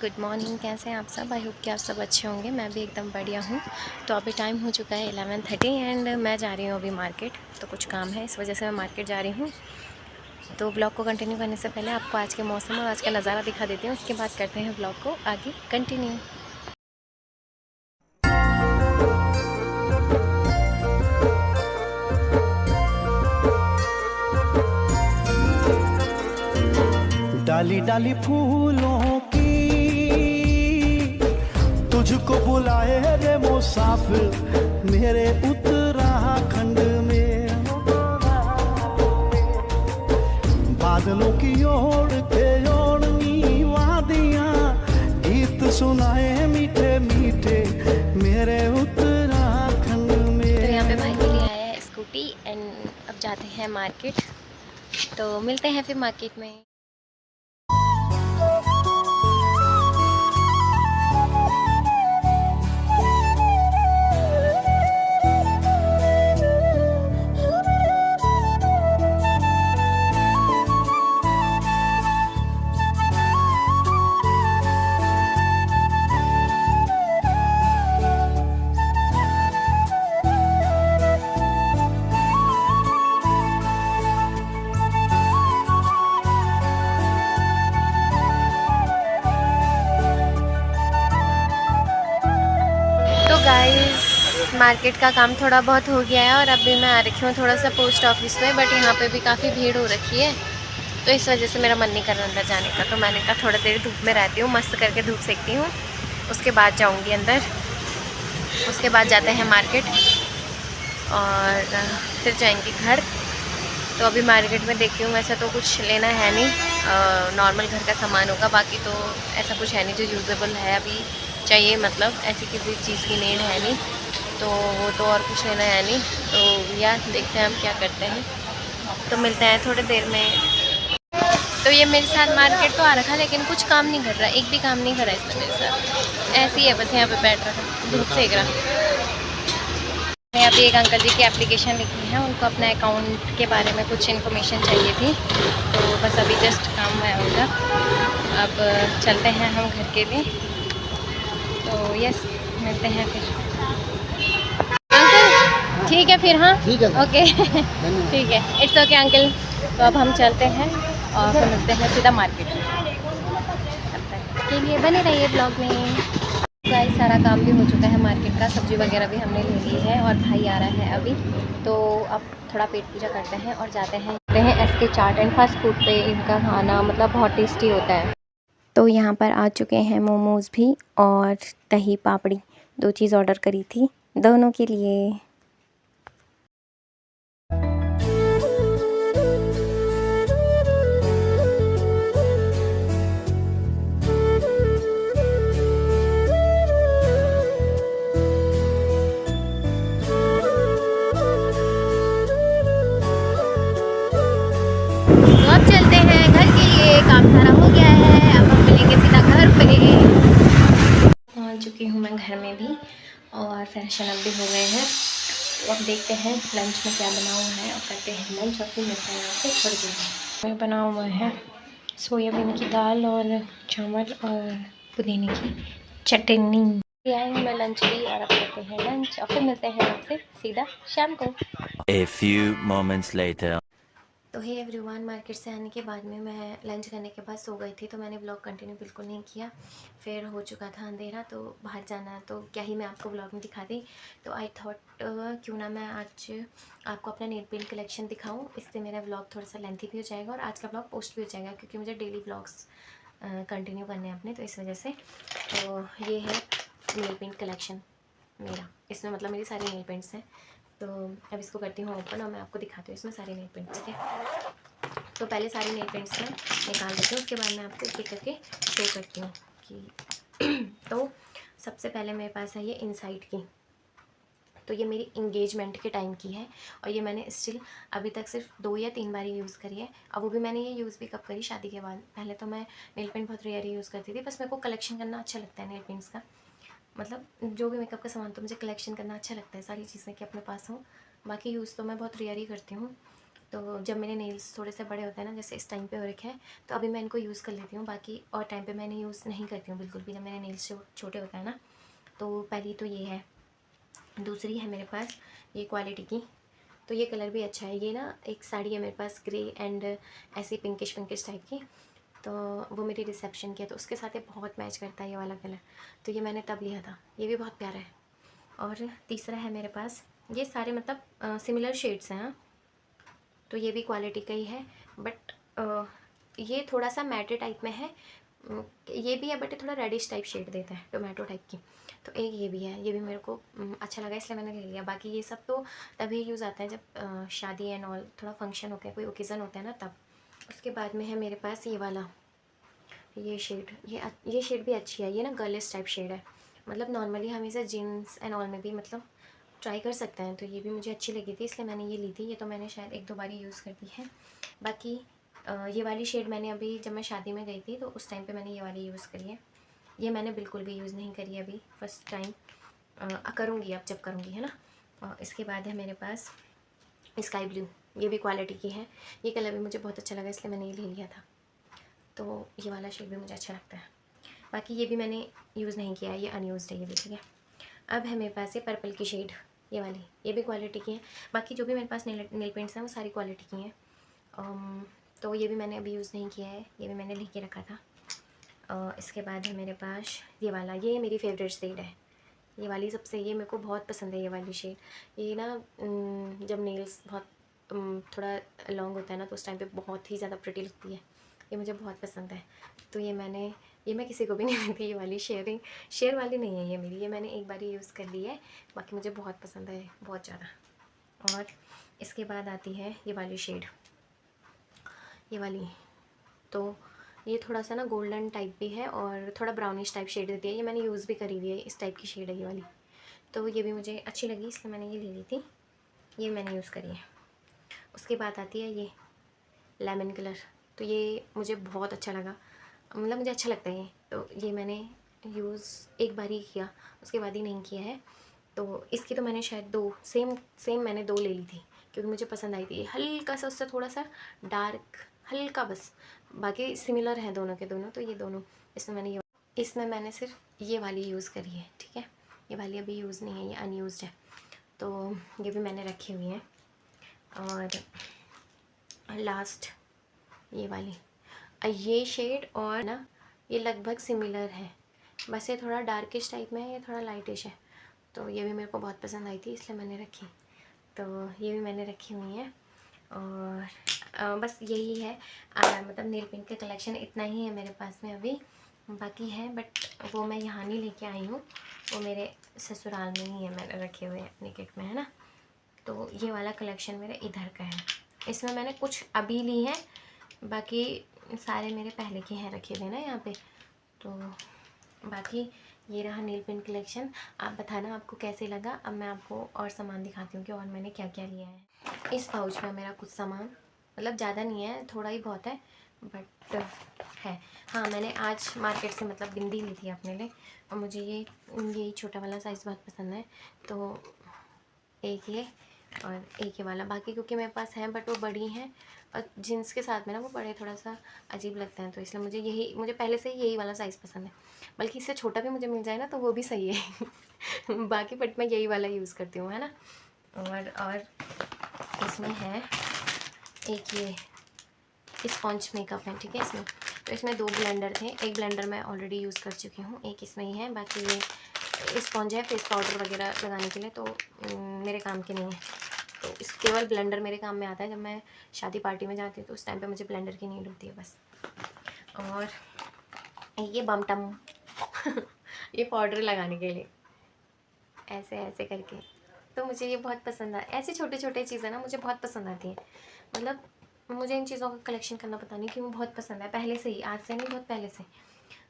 Good morning, कैसे हैं आप सब। आई होप कि आप सब अच्छे होंगे। मैं भी एकदम बढ़िया हूँ। तो अभी टाइम हो चुका है 11:30 एंड मैं जा रही हूँ अभी मार्केट। तो कुछ काम है, इस वजह से मैं मार्केट जा रही हूँ। तो ब्लॉग को कंटिन्यू करने से पहले आपको आज के मौसम और आज का नज़ारा दिखा देती हूँ, उसके बाद करते हैं ब्लॉग को आगे कंटिन्यू। डाली डाली फूलों की तुझको बुलाए रे मुसाफिर मेरे उत्तराखंड में। बादलों की ओर के ओढ़नी वादियां गीत सुनाए मीठे मीठे मेरे उत्तराखंड में। तो यहाँ पे भाई के लिए आया है स्कूटी एंड अब जाते हैं मार्केट। तो मिलते हैं फिर मार्केट में। गाइस, मार्केट का काम थोड़ा बहुत हो गया है और अभी मैं आ रखी हूँ थोड़ा सा पोस्ट ऑफिस में, बट यहाँ पे भी काफ़ी भीड़ हो रखी है। तो इस वजह से मेरा मन नहीं कर रहा अंदर जाने का। तो मैंने कहा थोड़ा देर धूप में रहती हूँ, मस्त करके धूप सेकती हूँ, उसके बाद जाऊँगी अंदर। उसके बाद जाते हैं मार्केट और फिर जाएंगे घर। तो अभी मार्केट में देखती हूँ, वैसे तो कुछ लेना है नहीं, नॉर्मल घर का सामान होगा। बाकी तो ऐसा कुछ है नहीं जो यूजेबल है अभी चाहिए, मतलब ऐसी किसी चीज़ की नीड है नहीं। तो वो तो और कुछ लेना है नहीं। तो यार देखते हैं हम क्या करते हैं। तो मिलते हैं थोड़ी देर में। तो ये मेरे साथ मार्केट तो आ रखा, लेकिन कुछ काम नहीं कर रहा, एक भी काम नहीं करा इसने मेरे साथ। ऐसे ही है बस यहाँ पे बैठ रहा, धूप सेक रहा। यहाँ पे एक अंकल जी की एप्लीकेशन लिखी है, उनको अपना अकाउंट के बारे में कुछ इन्फॉर्मेशन चाहिए थी। तो बस अभी जस्ट काम हुआ है उनका। अब चलते हैं हम घर के लिए। तो यस, मिलते हैं फिर। अंकल ठीक है फिर। हाँ ठीक है, ओके ठीक है, इट्स ओके अंकल। तो अब हम चलते हैं और फिर मिलते हैं सीधा मार्केट में। तब तक के लिए बने रहिए ब्लॉग में। गाइस, सारा काम भी हो चुका है मार्केट का, सब्ज़ी वगैरह भी हमने ले ली है और भाई आ रहा है अभी। तो अब थोड़ा पेट पूजा करते हैं और जाते हैं SK chaat and fast food पे। इनका खाना मतलब बहुत टेस्टी होता है। तो यहाँ पर आ चुके हैं मोमोज़ भी और दही पापड़ी, 2 चीज़ ऑर्डर करी थी दोनों के लिए। तो अब चलते हैं घर के लिए, काम सारा हो गया है। अब हम मिलेंगे सीधा घर पे। पहुंच चुकी हूँ मैं घर में भी और फैशन अप भी हो गए हैं। तो अब देखते हैं लंच में क्या बना हुआ है और करते हैं लंच और फिर मिलते हैं आपसे थोड़ी देर में। मैं बना हुआ है सोयाबीन की दाल और चावल और पुदीने की चटनी। आई हूँ मैं लंच भी और अब करते हैं लंच और फिर मिलते हैं आपसे सीधा शाम को। A few moments later. तो हे एवरीवन, मार्केट से आने के बाद में मैं लंच करने के बाद सो गई थी, तो मैंने व्लॉग कंटिन्यू बिल्कुल नहीं किया। फिर हो चुका था अंधेरा, तो बाहर जाना तो क्या ही मैं आपको व्लॉग में दिखा दी। तो आई थॉट क्यों ना मैं आज आपको अपना नेल पेंट कलेक्शन दिखाऊं। इससे मेरा व्लॉग थोड़ा सा लेंथी भी हो जाएगा और आज का व्लॉग पोस्ट भी हो जाएगा, क्योंकि मुझे डेली व्लॉग्स कंटिन्यू करने हैं अपने, तो इस वजह से। तो ये है नेल पेंट कलेक्शन मेरा, इसमें मतलब मेरी सारी नेल पेंट्स हैं। तो अब इसको करती हूँ ओपन और मैं आपको दिखाती हूँ इसमें सारी नेल पेंट्स, ठीक है। तो पहले सारी नेल पेंट्स मैं निकाल देती हूँ, उसके बाद मैं आपको एक एक करके शो करती हूँ कि तो सबसे पहले मेरे पास है ये इनसाइड की, तो ये मेरी इंगेजमेंट के टाइम की है और ये मैंने स्टिल अभी तक सिर्फ 2 या 3 बार ही यूज़ करी है। और वो भी मैंने ये यूज़ भी कब करी, शादी के बाद। पहले तो मैं नेल पेंट बहुत रेयर यूज़ करती थी, बस मेरे को कलेक्शन करना अच्छा लगता है नेल पेंट्स का। मतलब जो भी मेकअप का सामान तो मुझे कलेक्शन करना अच्छा लगता है, सारी चीज़ें कि अपने पास हों। बाकी यूज़ तो मैं बहुत रेयर ही करती हूँ। तो जब मेरे नेल्स थोड़े से बड़े होते हैं ना, जैसे इस टाइम पे हो रखे हैं, तो अभी मैं इनको यूज़ कर लेती हूँ। बाकी और टाइम पे मैंने यूज़ नहीं करती हूँ बिल्कुल भी, जब मेरे नेल्स छोटे होते हैं ना। तो पहली तो ये है। दूसरी है मेरे पास ये क्वालिटी की, तो ये कलर भी अच्छा है। ये ना एक साड़ी है मेरे पास ग्रे एंड ऐसी पिंकिश पिंकिश टाइप की, तो वो मेरी रिसेप्शन की है, तो उसके साथ ये बहुत मैच करता है ये वाला कलर, तो ये मैंने तब लिया था। ये भी बहुत प्यारा है। और तीसरा है मेरे पास, ये सारे मतलब सिमिलर शेड्स हैं। हाँ, तो ये भी क्वालिटी का ही है, बट ये थोड़ा सा मैटे टाइप में है। ये भी है बट ये थोड़ा रेडिश टाइप शेड देता है, टोमेटो टाइप की। तो एक ये भी है, ये भी मेरे को अच्छा लगा इसलिए मैंने ले लिया। बाकी ये सब तो तभी यूज़ आता है जब शादी एंड ऑल, थोड़ा फंक्शन होता है, कोई ओकेज़न होता है ना, तब। उसके बाद में है मेरे पास ये वाला, ये शेड, ये शेड भी अच्छी है। ये ना गर्लिश टाइप शेड है, मतलब नॉर्मली हम इसे जीन्स एंड ऑल में भी मतलब ट्राई कर सकते हैं। तो ये भी मुझे अच्छी लगी थी इसलिए मैंने ये ली थी। ये तो मैंने शायद 1-2 बार ही यूज़ कर दी है। बाकी ये वाली शेड मैंने अभी जब मैं शादी में गई थी तो उस टाइम पे मैंने ये वाली यूज़ करी है। ये मैंने बिल्कुल भी यूज़ नहीं करी अभी, फर्स्ट टाइम करूँगी अब जब करूँगी, है ना। इसके बाद है मेरे पास स्काई ब्लू, ये भी क्वालिटी की है। ये कलर भी मुझे बहुत अच्छा लगा इसलिए मैंने ये ले लिया था। तो ये वाला शेड भी मुझे अच्छा लगता है। बाकी ये भी मैंने यूज़ नहीं किया है, ये अनयूज़ड है ये भी, ठीक है। अब है मेरे पास ये पर्पल की शेड, ये वाली, ये भी क्वालिटी की है। बाकी जो भी मेरे पास नेल पेंट्स हैं वो सारी क्वालिटी की हैं। तो ये भी मैंने अभी यूज़ नहीं किया है, ये भी मैंने लेके रखा था। इसके बाद है मेरे पास ये वाला, ये मेरी फेवरेट शेड है। ये वाली सबसे, ये मेरे को बहुत पसंद है ये वाली शेड। ये ना जब नेल्स बहुत थोड़ा लॉन्ग होता है ना, तो उस टाइम पे बहुत ही ज़्यादा प्रिटी लगती है। ये मुझे बहुत पसंद है। तो ये मैं किसी को भी नहीं देती, ये वाली शेयर वाली नहीं है ये मेरी, ये मैंने एक बार ही यूज़ कर ली है। बाकी मुझे बहुत पसंद है, बहुत ज़्यादा। और इसके बाद आती है ये वाली शेड, ये वाली। तो ये थोड़ा सा ना गोल्डन टाइप भी है और थोड़ा ब्राउनिश टाइप शेड देती है। ये मैंने यूज़ भी करी हुई है, इस टाइप की शेड है ये वाली। तो ये भी मुझे अच्छी लगी इसलिए मैंने ये ले ली थी, ये मैंने यूज़ करी है। उसके बाद आती है ये लेमन कलर, तो ये मुझे बहुत अच्छा लगा, मतलब मुझे अच्छा लगता है ये। तो ये मैंने यूज़ एक बार ही किया, उसके बाद ही नहीं किया है। तो इसकी तो मैंने शायद 2 सेम मैंने 2 ले ली थी क्योंकि मुझे पसंद आई थी। हल्का सा उससे थोड़ा सा डार्क, हल्का बस, बाकी सिमिलर है दोनों के दोनों। तो ये दोनों इसमें मैंने सिर्फ ये वाली यूज़ करी है, ठीक है। ये वाली अभी यूज़ नहीं है, ये अनयूज़ड है। तो ये भी मैंने रखी हुई है। और लास्ट ये वाली, ये शेड और ना ये लगभग सिमिलर है, बस ये थोड़ा डार्किश टाइप में है, ये थोड़ा लाइटिश है। तो ये भी मेरे को बहुत पसंद आई थी इसलिए मैंने रखी। तो ये भी मैंने रखी हुई है। और बस यही है, मतलब नेल पेंट का कलेक्शन इतना ही है मेरे पास में अभी। बाकी है बट वो मैं यहाँ नहीं लेके आई हूँ, वो मेरे ससुराल में ही है, मैंने रखे हुए अपने किट में, है ना। तो ये वाला कलेक्शन मेरा इधर का है। इसमें मैंने कुछ अभी ली है, बाकी सारे मेरे पहले के हैं रखे हुए ना यहाँ पे। तो बाकी ये रहा नेल पेंट कलेक्शन। आप बताना आपको कैसे लगा। अब मैं आपको और सामान दिखाती हूँ कि और मैंने क्या क्या लिया है। इस पाउच में मेरा कुछ सामान, मतलब ज़्यादा नहीं है, थोड़ा ही बहुत है बट है। हाँ, मैंने आज मार्केट से मतलब बिंदी ली थी अपने लिए, और मुझे ये छोटा वाला साइज़ बहुत पसंद है। तो एक ये और एक ये वाला, बाकी क्योंकि मेरे पास हैं बट वो बड़ी हैं, और जीन्स के साथ में ना वो बड़े थोड़ा सा अजीब लगते हैं, तो इसलिए मुझे पहले से ही यही वाला साइज़ पसंद है। बल्कि इससे छोटा भी मुझे मिल जाए ना तो वो भी सही है बाकी बट मैं यही वाला यूज़ करती हूँ, है ना। और इसमें है एक ये स्पॉन्ज मेकअप है, ठीक है। इसमें तो इसमें 2 ब्लेंडर थे, एक ब्लेंडर मैं ऑलरेडी यूज़ कर चुकी हूँ, एक इसमें ही है। बाकी ये स्पॉन्ज है फेस पाउडर वगैरह लगाने के लिए, तो मेरे काम की नहीं है। तो इस केवल ब्लेंडर मेरे काम में आता है, जब मैं शादी पार्टी में जाती हूँ तो उस टाइम पे मुझे ब्लेंडर की नीड होती है बस। और ये बम टम ये पाउडर लगाने के लिए, ऐसे ऐसे करके। तो मुझे ये बहुत पसंद है, ऐसी छोटे छोटे चीज़ें ना मुझे बहुत पसंद आती हैं। मतलब मुझे इन चीज़ों का कलेक्शन करना पता नहीं क्यों बहुत पसंद है, पहले से ही, आज से नहीं, बहुत पहले से।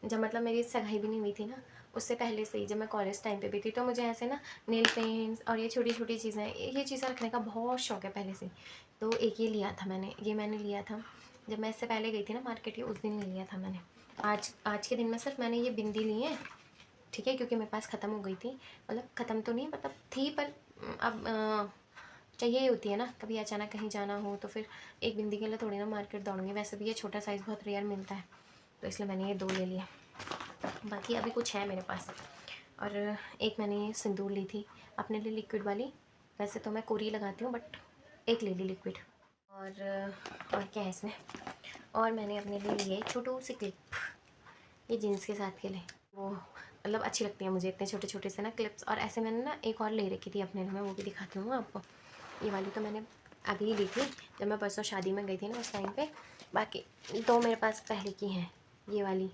जब मतलब मेरी सगाई भी नहीं हुई थी ना, उससे पहले से ही जब मैं कॉलेज टाइम पे भी थी, तो मुझे ऐसे ना नेल पेंट्स और ये छोटी छोटी चीज़ें, ये चीज़ें रखने का बहुत शौक है पहले से। तो एक ये लिया था मैंने लिया था जब मैं इससे पहले गई थी ना मार्केट, ये उस दिन ले लिया था मैंने। आज के दिन में सिर्फ मैंने ये बिंदी ली है, ठीक है, क्योंकि मेरे पास ख़त्म हो गई थी। मतलब ख़त्म तो नहीं, मतलब थी, पर अब चाहिए ही होती है ना, कभी अचानक कहीं जाना हो तो फिर एक बिंदी के लिए थोड़ी ना मार्केट दौड़ूंगी। वैसे भी ये छोटा साइज़ बहुत रेयर मिलता है, तो इसलिए मैंने ये 2 ले लिए। बाकी अभी कुछ है मेरे पास। और एक मैंने ये सिंदूर ली थी अपने लिए, लिक्विड वाली। वैसे तो मैं कोरी लगाती हूँ, बट एक ले ली लिक्विड। और क्या है इसमें, और मैंने अपने लिए लिए छोटू सी क्लिप, ये जीन्स के साथ के लिए। वो मतलब अच्छी लगती है मुझे, इतने छोटे छोटे से ना क्लिप्स। और ऐसे मैंने ना एक और ले रखी थी अपने लिए, मैं वो भी दिखाती हूँ आपको। ये वाली तो मैंने अभी ली थी जब मैं परसों शादी में गई थी ना, उस टाइम पे। बाकी 2 मेरे पास पहले की हैं। ये वाली,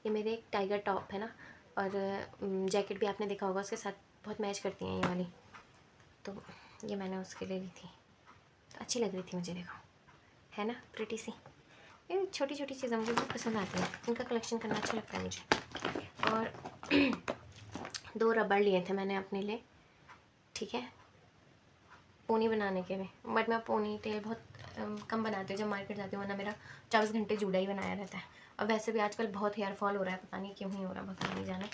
ये मेरे एक टाइगर टॉप है ना, और जैकेट भी आपने देखा होगा, उसके साथ बहुत मैच करती हैं ये वाली। तो ये मैंने उसके लिए ली थी, तो अच्छी लग रही थी मुझे, देखो है ना प्रिटी सी। ये छोटी छोटी चीज़ें मुझे बहुत पसंद आती हैं, इनका कलेक्शन करना अच्छा लगता है मुझे। और 2 रबड़ लिए थे मैंने अपने लिए, ठीक है, पोनी बनाने के लिए। बट मैं पोनी टेल बहुत कम बनाती हूँ जब मार्केट जाती हूँ, वरना मेरा 24 घंटे जूड़ा ही बनाया रहता है। और वैसे भी आजकल बहुत हेयर फॉल हो रहा है, पता नहीं क्यों ही हो रहा है, पता नहीं जाने,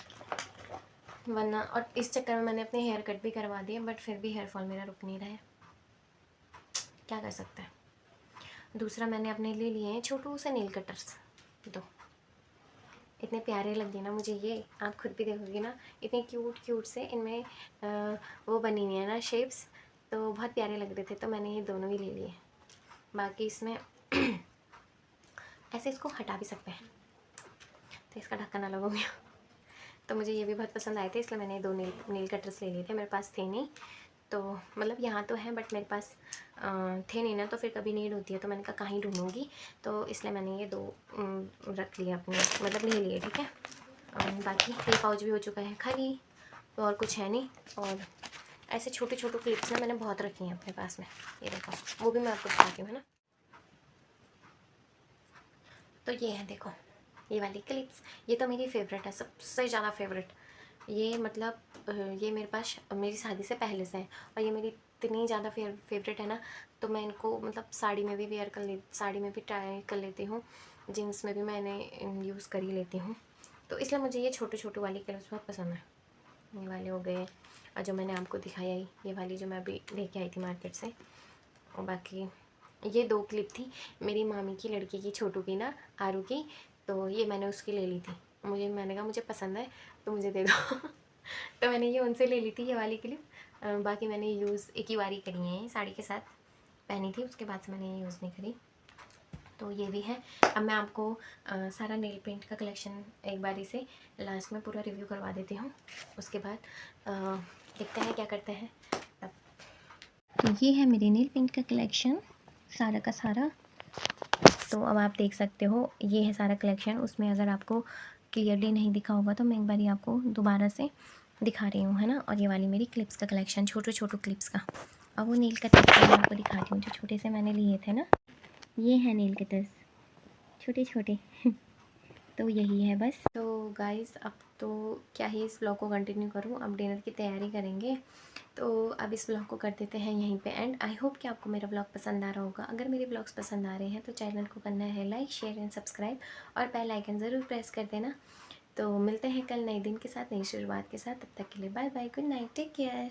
वरना। और इस चक्कर में मैंने अपने हेयर कट भी करवा दिए, बट फिर भी हेयर फॉल मेरा रुक नहीं रहा है, क्या कर सकते हैं। दूसरा मैंने अपने लिए लिए हैं छोटू से नेल कटर्स, 2। इतने प्यारे लग गए ना मुझे ये, आप खुद भी देखोगे ना, इतने क्यूट क्यूट से इनमें वो बनी हुई है ना शेप्स, तो बहुत प्यारे लग रहे थे, तो मैंने ये दोनों ही ले लिए। बाकी इसमें ऐसे इसको हटा भी सकते हैं, तो इसका ढक्कन अलग हो गया। तो मुझे ये भी बहुत पसंद आए थे, इसलिए मैंने 2 नील कटर्स ले लिए थे। मेरे पास थे नहीं, तो मतलब यहाँ तो है, बट मेरे पास थे नहीं ना, तो फिर कभी नीड होती है तो मैंने कहा कहीं ढूंढूंगी, तो इसलिए मैंने ये 2 रख लिए अपने, मतलब ले लिए, ठीक है। बाकी ये पाउच भी हो चुका है खाली, तो और कुछ है नहीं। और ऐसे छोटे छोटे क्लिप्स ना मैंने बहुत रखी हैं अपने पास में, ये देखो, वो भी मैं आपको दिखाती हूँ, है ना। तो ये है, देखो, ये वाली क्लिप्स, ये तो मेरी फेवरेट है, सबसे ज़्यादा फेवरेट। ये मतलब ये मेरे पास मेरी शादी से पहले से है, और ये मेरी इतनी ज़्यादा फेवरेट है ना, तो मैं इनको मतलब साड़ी में भी वेयर कर ले, साड़ी में भी ट्राई कर लेती हूँ, जीन्स में भी मैंने यूज़ कर ही लेती हूँ। तो इसलिए मुझे ये छोटे छोटे वाली क्लिप्स बहुत पसंद है। ये वाले हो गए, और जो मैंने आपको दिखाया ही, ये वाली जो मैं अभी लेके आई थी मार्केट से। और बाकी ये 2 क्लिप थी मेरी मामी की लड़की की, छोटू की ना, आरू की, तो ये मैंने उसकी ले ली थी। मैंने कहा मुझे पसंद है तो मुझे दे दो। तो मैंने ये उनसे ले ली थी, ये वाली क्लिप। बाकी मैंने यूज़ एक ही बारी करी है, साड़ी के साथ पहनी थी, उसके बाद से मैंने ये यूज़ नहीं करी। तो ये भी है। अब मैं आपको सारा नेल पेंट का कलेक्शन एक बारी से लास्ट में पूरा रिव्यू करवा देती हूँ, उसके बाद देखते हैं क्या करते हैं तब। तो ये है मेरे नेल पेंट का कलेक्शन, सारा का सारा। तो अब आप देख सकते हो, ये है सारा कलेक्शन। उसमें अगर आपको क्लियरली नहीं दिखा होगा तो मैं एक बारी आपको दोबारा से दिखा रही हूँ, है ना। और ये वाली मेरी क्लिप्स का कलेक्शन, छोटे छोटे क्लिप्स का। अब वो नील कटर्स मैं आपको दिखाती हूँ, जो छोटे से मैंने लिए थे ना, ये है नील कटर्स, छोटे छोटे। तो यही है बस। तो गाइस, अब तो क्या ही इस ब्लॉग को कंटिन्यू करूँ, अब डिनर की तैयारी करेंगे। तो अब इस ब्लॉग को कर देते हैं यहीं पे एंड। आई होप कि आपको मेरा ब्लॉग पसंद आ रहा होगा। अगर मेरे ब्लॉग्स पसंद आ रहे हैं तो चैनल को करना है लाइक, शेयर एंड सब्सक्राइब, और बेल आइकन ज़रूर प्रेस कर देना। तो मिलते हैं कल नए दिन के साथ, नई शुरुआत के साथ। तब तक के लिए bye bye, good night, take care.